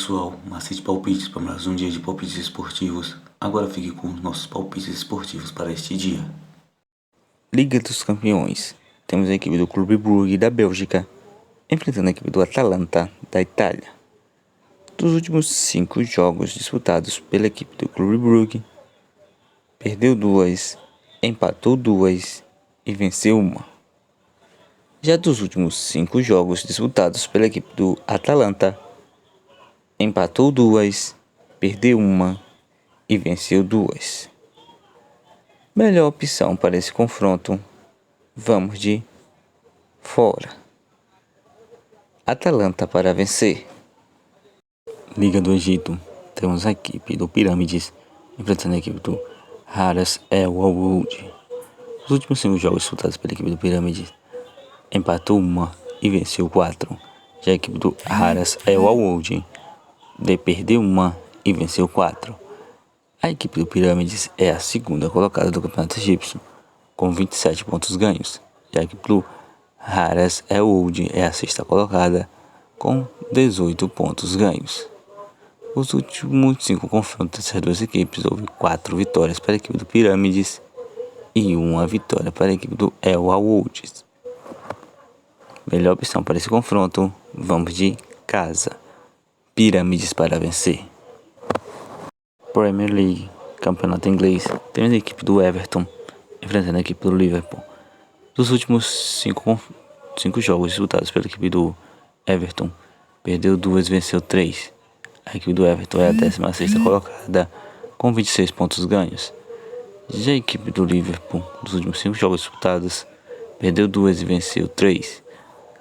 pessoal, Macete Palpites para mais um dia de palpites esportivos. Agora fique com os nossos palpites esportivos para este dia. Liga dos Campeões. Temos a equipe do Clube Brugge da Bélgica enfrentando a equipe do Atalanta da Itália. Dos últimos 5 jogos disputados pela equipe do Clube Brugge, perdeu 2, empatou 2 e venceu 1. Já dos últimos 5 jogos disputados pela equipe do Atalanta, empatou 2, perdeu 1 e venceu 2. Melhor opção para esse confronto, vamos de fora. Atalanta para vencer. Liga do Egito, temos a equipe do Pirâmides enfrentando a equipe do Haras El Al-Wood. Os últimos 5 jogos disputados pela equipe do Pirâmides, empatou 1 e venceu 4. Já a equipe do Haras El Al-Wood perdeu 1 e venceu 4. A equipe do Pirâmides é a segunda colocada do campeonato egípcio, com 27 pontos ganhos. Já a equipe do Haras El Al-Wood é a sexta colocada, com 18 pontos ganhos. Os últimos 5 confrontos dessas duas equipes, houve 4 vitórias para a equipe do Pirâmides e 1 vitória para a equipe do El Al-Wood. Melhor opção para esse confronto, vamos de casa. Pirâmides para vencer. Premier League, campeonato inglês, temos a equipe do Everton enfrentando a equipe do Liverpool. Dos últimos 5 jogos disputados pela equipe do Everton, perdeu 2, venceu 3. A equipe do Everton é a 16ª colocada, com 26 pontos ganhos. Já a equipe do Liverpool, dos últimos 5 jogos disputados, perdeu 2 e venceu 3.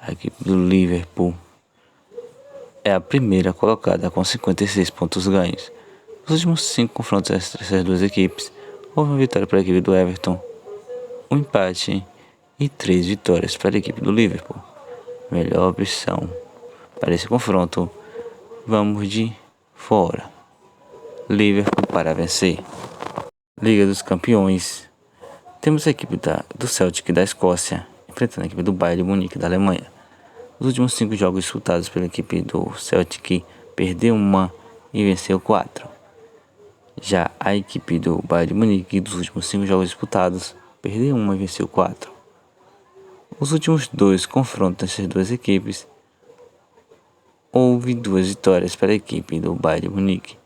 A equipe do Liverpool é a primeira colocada, com 56 pontos ganhos. Nos últimos 5 confrontos entre essas duas equipes, houve uma vitória para a equipe do Everton, um empate e 3 vitórias para a equipe do Liverpool. Melhor opção para esse confronto, vamos de fora. Liverpool para vencer. Liga dos Campeões, temos a equipe do Celtic da Escócia enfrentando a equipe do Bayern de Munique da Alemanha. Os últimos 5 jogos disputados pela equipe do Celtic, perdeu 1 e venceu 4. Já a equipe do Bayern de Munique, dos últimos 5 jogos disputados, perdeu 1 e venceu 4. Os últimos 2 confrontos dessas duas equipes, houve 2 vitórias para a equipe do Bayern de Munique.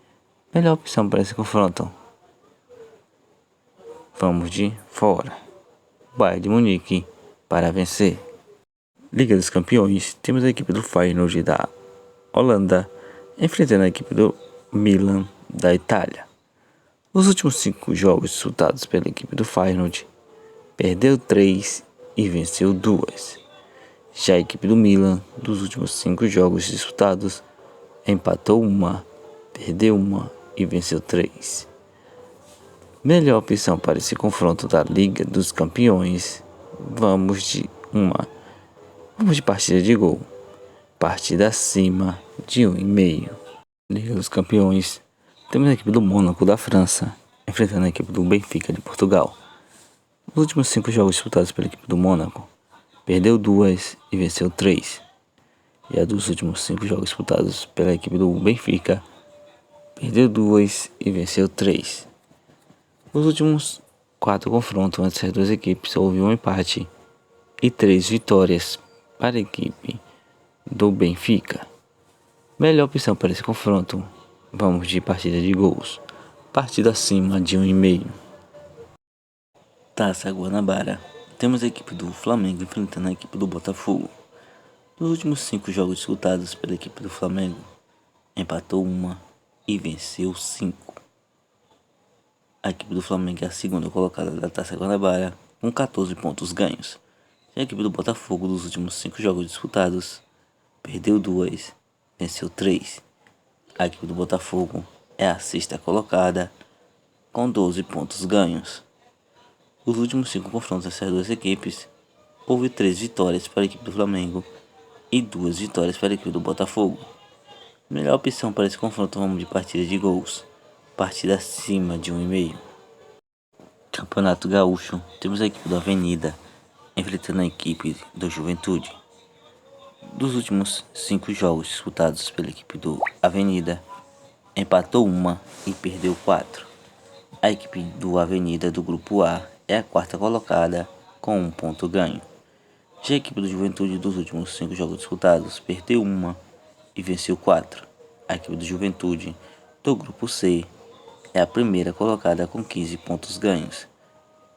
Melhor opção para esse confronto, vamos de fora. Bayern de Munique para vencer. Liga dos Campeões, temos a equipe do Feyenoord da Holanda enfrentando a equipe do Milan da Itália. Os últimos 5 jogos disputados pela equipe do Feyenoord, perdeu 3 e venceu 2. Já a equipe do Milan, dos últimos 5 jogos disputados, empatou 1, perdeu 1 e venceu 3. Melhor opção para esse confronto da Liga dos Campeões, vamos de partida de gol. Partida acima de 1,5. Liga dos Campeões, temos a equipe do Mônaco da França enfrentando a equipe do Benfica de Portugal. Nos últimos 5 jogos disputados pela equipe do Mônaco, perdeu 2 e venceu 3. E a dos últimos 5 jogos disputados pela equipe do Benfica, perdeu 2 e venceu 3. Os últimos 4 confrontos entre as duas equipes, houve um empate e 3 vitórias para a equipe do Benfica. Melhor opção para esse confronto, vamos de partida de gols. Partida acima de 1,5. Taça Guanabara, temos a equipe do Flamengo enfrentando a equipe do Botafogo. Nos últimos 5 jogos disputados pela equipe do Flamengo, empatou 1 e venceu 5. A equipe do Flamengo é a segunda colocada da Taça Guanabara, com 14 pontos ganhos. Já a equipe do Botafogo, dos últimos 5 jogos disputados, perdeu 2, venceu 3. A equipe do Botafogo é a sexta colocada, com 12 pontos ganhos. Os últimos 5 confrontos dessas duas equipes, houve 3 vitórias para a equipe do Flamengo e 2 vitórias para a equipe do Botafogo. Melhor opção para esse confronto, vamos de partida de gols. Partida acima de 1,5. Campeonato Gaúcho, temos a equipe da Avenida enfrentando a equipe do Juventude. Dos últimos 5 jogos disputados pela equipe do Avenida, empatou uma e perdeu 4. A equipe do Avenida do Grupo A é a quarta colocada com 1 ponto ganho. Já a equipe do Juventude dos últimos 5 jogos disputados perdeu uma e venceu 4. A equipe do Juventude do Grupo C é a primeira colocada com 15 pontos ganhos.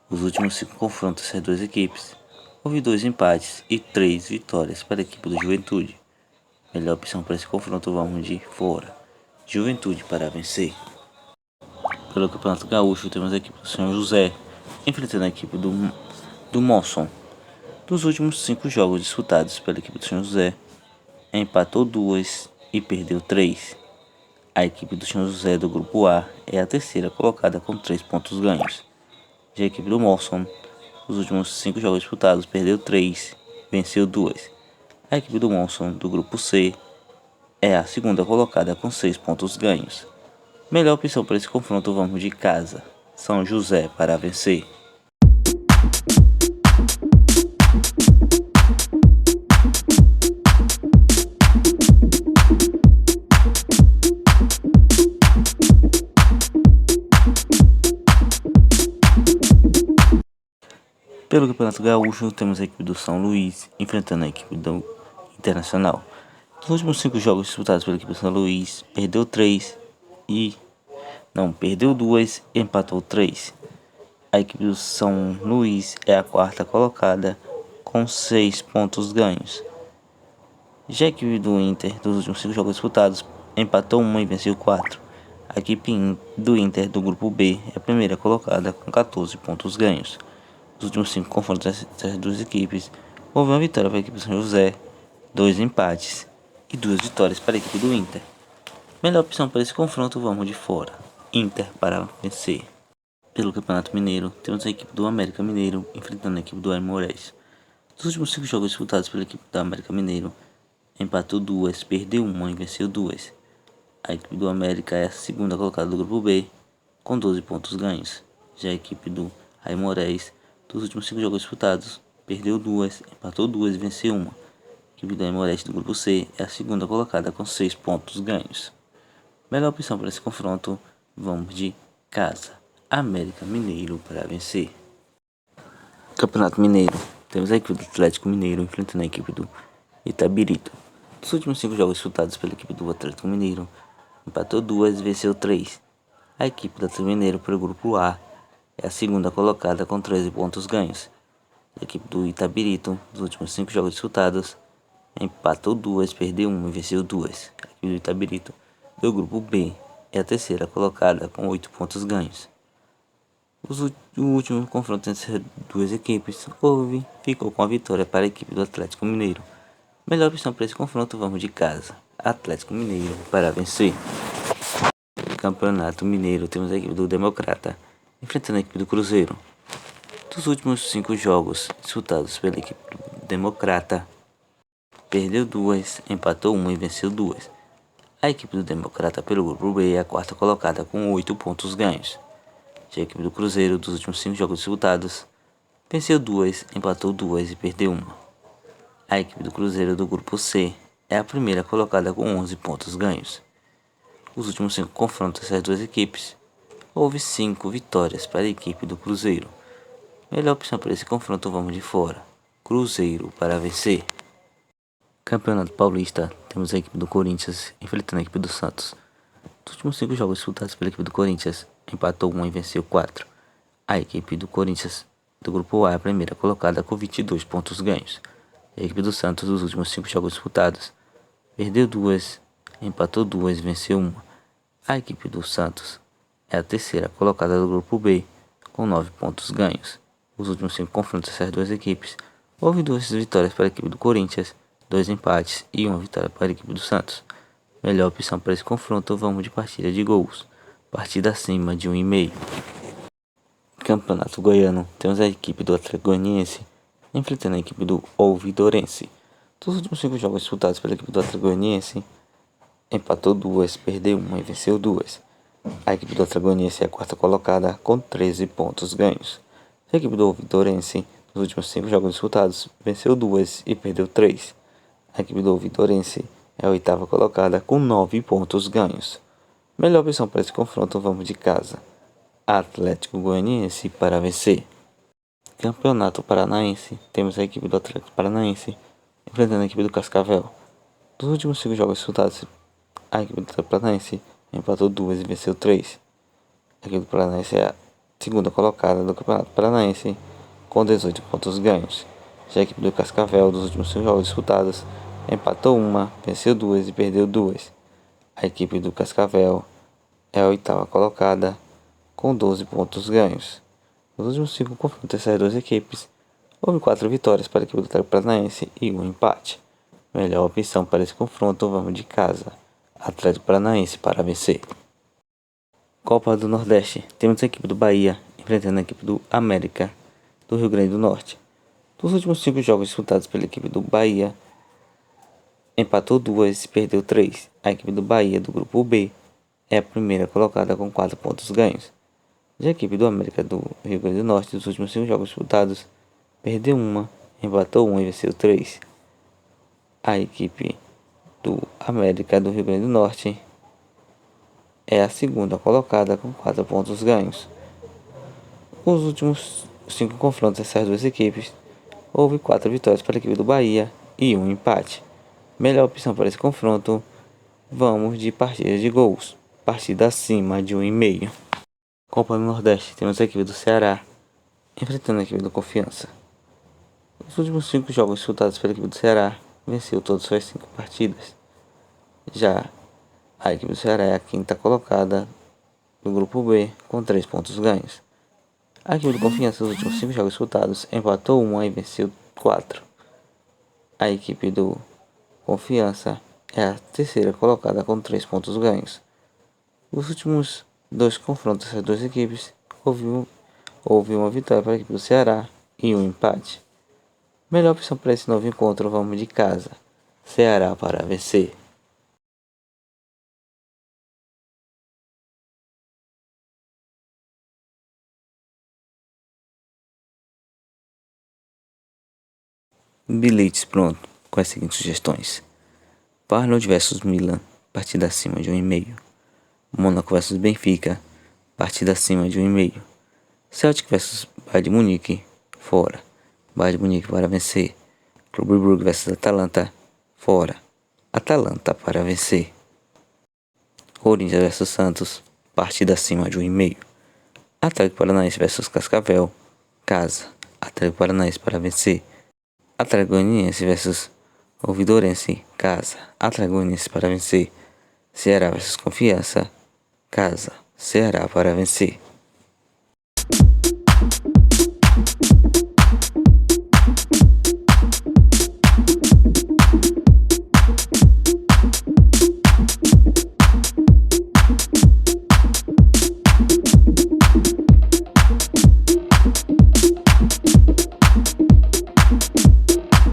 Os últimos 5 confrontos entre as duas equipes, houve 2 empates e 3 vitórias para a equipe do Juventude. Melhor opção para esse confronto vamos de fora. Juventude para vencer. Pelo Campeonato Gaúcho temos a equipe do São José enfrentando a equipe do Mosson. Dos últimos 5 jogos disputados pela equipe do São José, empatou 2 e perdeu 3. A equipe do São José do Grupo A é a terceira colocada com 3 pontos ganhos. Já a equipe do Mosson, nos últimos 5 jogos disputados, perdeu 3, venceu 2. A equipe do Mosson do Grupo C é a segunda colocada com 6 pontos ganhos. Melhor opção para esse confronto vamos de casa. São José para vencer. Pelo Campeonato Gaúcho temos a equipe do São Luís enfrentando a equipe do Internacional. Nos últimos 5 jogos disputados pela equipe do São Luís, perdeu 2 e empatou 3. A equipe do São Luís é a quarta colocada com 6 pontos ganhos. Já a equipe do Inter, dos últimos 5 jogos disputados, empatou 1 e venceu 4. A equipe do Inter do Grupo B é a primeira colocada com 14 pontos ganhos. Nos últimos 5 confrontos entre as duas equipes, houve uma vitória para a equipe do São José, 2 empates e 2 vitórias para a equipe do Inter. Melhor opção para esse confronto vamos de fora. Inter para vencer. Pelo Campeonato Mineiro, temos a equipe do América Mineiro enfrentando a equipe do Aimorés. Dos últimos 5 jogos disputados pela equipe do América Mineiro, empatou 2, perdeu 1 e venceu 2. A equipe do América é a segunda colocada do Grupo B, com 12 pontos ganhos. Já a equipe do Aimorés, dos últimos 5 jogos disputados, perdeu 2, empatou 2 e venceu 1. A equipe do Aimorés do Grupo C é a segunda colocada com 6 pontos ganhos. Melhor opção para esse confronto, vamos de casa. América Mineiro para vencer. Campeonato Mineiro, temos a equipe do Atlético Mineiro enfrentando a equipe do Itabirito. Dos últimos 5 jogos disputados pela equipe do Atlético Mineiro, empatou 2 e venceu 3. A equipe do Atlético Mineiro pelo Grupo A é a segunda colocada com 13 pontos ganhos. A equipe do Itabirito, dos últimos 5 jogos disputados, empatou 2, perdeu 1 e venceu 2. A equipe do Itabirito do Grupo B é a terceira colocada com 8 pontos ganhos. O último confronto entre as duas equipes ficou com a vitória para a equipe do Atlético Mineiro. Melhor opção para esse confronto vamos de casa. Atlético Mineiro para vencer. Campeonato Mineiro temos a equipe do Democrata enfrentando a equipe do Cruzeiro. Dos últimos 5 jogos disputados pela equipe do Democrata, perdeu 2, empatou 1 e venceu 2. A equipe do Democrata pelo Grupo B é a quarta colocada com 8 pontos ganhos. Já a equipe do Cruzeiro, dos últimos 5 jogos disputados, venceu 2, empatou 2 e perdeu 1. A equipe do Cruzeiro do Grupo C é a primeira colocada com 11 pontos ganhos. Os últimos 5 confrontos entre as duas equipes, houve 5 vitórias para a equipe do Cruzeiro. Melhor opção para esse confronto vamos de fora. Cruzeiro para vencer. Campeonato Paulista, temos a equipe do Corinthians enfrentando a equipe do Santos. Dos últimos 5 jogos disputados pela equipe do Corinthians, empatou 1 e venceu 4. A equipe do Corinthians do Grupo A é a primeira colocada com 22 pontos ganhos. A equipe do Santos, dos últimos 5 jogos disputados, perdeu 2, empatou 2 e venceu 1. A equipe do Santos é a terceira colocada do Grupo B, com 9 pontos ganhos. Os últimos 5 confrontos dessas duas equipes, houve 2 vitórias para a equipe do Corinthians, 2 empates e 1 vitória para a equipe do Santos. Melhor opção para esse confronto, vamos de partida de gols. Partida acima de 1,5. Campeonato Goiano, temos a equipe do Atlético Goianiense enfrentando a equipe do Ouvidorense. Dos últimos 5 jogos disputados pela equipe do Atlético Goianiense, empatou 2, perdeu 1 e venceu 2. A equipe do Atlético Goianiense é a quarta colocada com 13 pontos ganhos. A equipe do Ouvidorense, nos últimos 5 jogos disputados, venceu 2 e perdeu 3. A equipe do Ouvidorense é a oitava colocada com 9 pontos ganhos. Melhor opção para esse confronto, vamos de casa. Atlético Goianiense para vencer. Campeonato Paranaense, temos a equipe do Atlético Paranaense enfrentando a equipe do Cascavel. Dos últimos 5 jogos disputados, a equipe do Atlético Paranaense empatou 2 e venceu 3. A equipe do Paranaense é a segunda colocada do Campeonato Paranaense com 18 pontos ganhos. Já a equipe do Cascavel, dos últimos 5 jogos disputados, empatou 1, venceu 2 e perdeu 2. A equipe do Cascavel é a oitava colocada com 12 pontos ganhos. Nos últimos 5 confrontos dessas duas equipes, houve 4 vitórias para a equipe do Atlético Paranaense e 1 empate. Melhor opção para esse confronto, vamos de casa. Atlético Paranaense para vencer. Copa do Nordeste, temos a equipe do Bahia enfrentando a equipe do América do Rio Grande do Norte. Dos últimos 5 jogos disputados pela equipe do Bahia, empatou 2 e perdeu 3. A equipe do Bahia do grupo B é a primeira colocada com 4 pontos ganhos. Já a equipe do América do Rio Grande do Norte, dos últimos 5 jogos disputados, perdeu 1, empatou 1 e venceu 3. A equipe do América do Rio Grande do Norte é a segunda colocada com 4 pontos ganhos. Os últimos 5 confrontos dessas duas equipes, houve 4 vitórias para a equipe do Bahia e 1 empate. Melhor opção para esse confronto, vamos de partida de gols, partida acima de 1,5. Copa do Nordeste, temos a equipe do Ceará enfrentando a equipe do Confiança. Os últimos 5 jogos disputados pela equipe do Ceará, venceu todas suas 5 partidas. Já a equipe do Ceará é a quinta colocada do grupo B com 3 pontos ganhos. A equipe do Confiança, nos últimos 5 jogos disputados, empatou 1 e venceu 4. A equipe do Confiança é a terceira colocada com 3 pontos ganhos. Os últimos 2 confrontos dessas duas equipes, houve uma vitória para a equipe do Ceará e 1 empate. Melhor opção para esse novo encontro, vamos de casa. Ceará para vencer. Bilhetes pronto, com as seguintes sugestões: Arnold vs Milan, partida acima de 1,5. Mônaco vs Benfica, partida acima de 1,5. Celtic vs Bayern de Munique, fora. Bayern de Munique para vencer. Clube Brugge vs Atalanta, fora. Atalanta para vencer. Corinthians vs Santos, partida acima de 1,5. Atlético Paranaense vs Cascavel, casa. Atlético Paranaense para vencer. Atlético Goianiense vs Ouvidorense, casa. Atlético Goianiense para vencer. Ceará vs Confiança, casa. Ceará para vencer.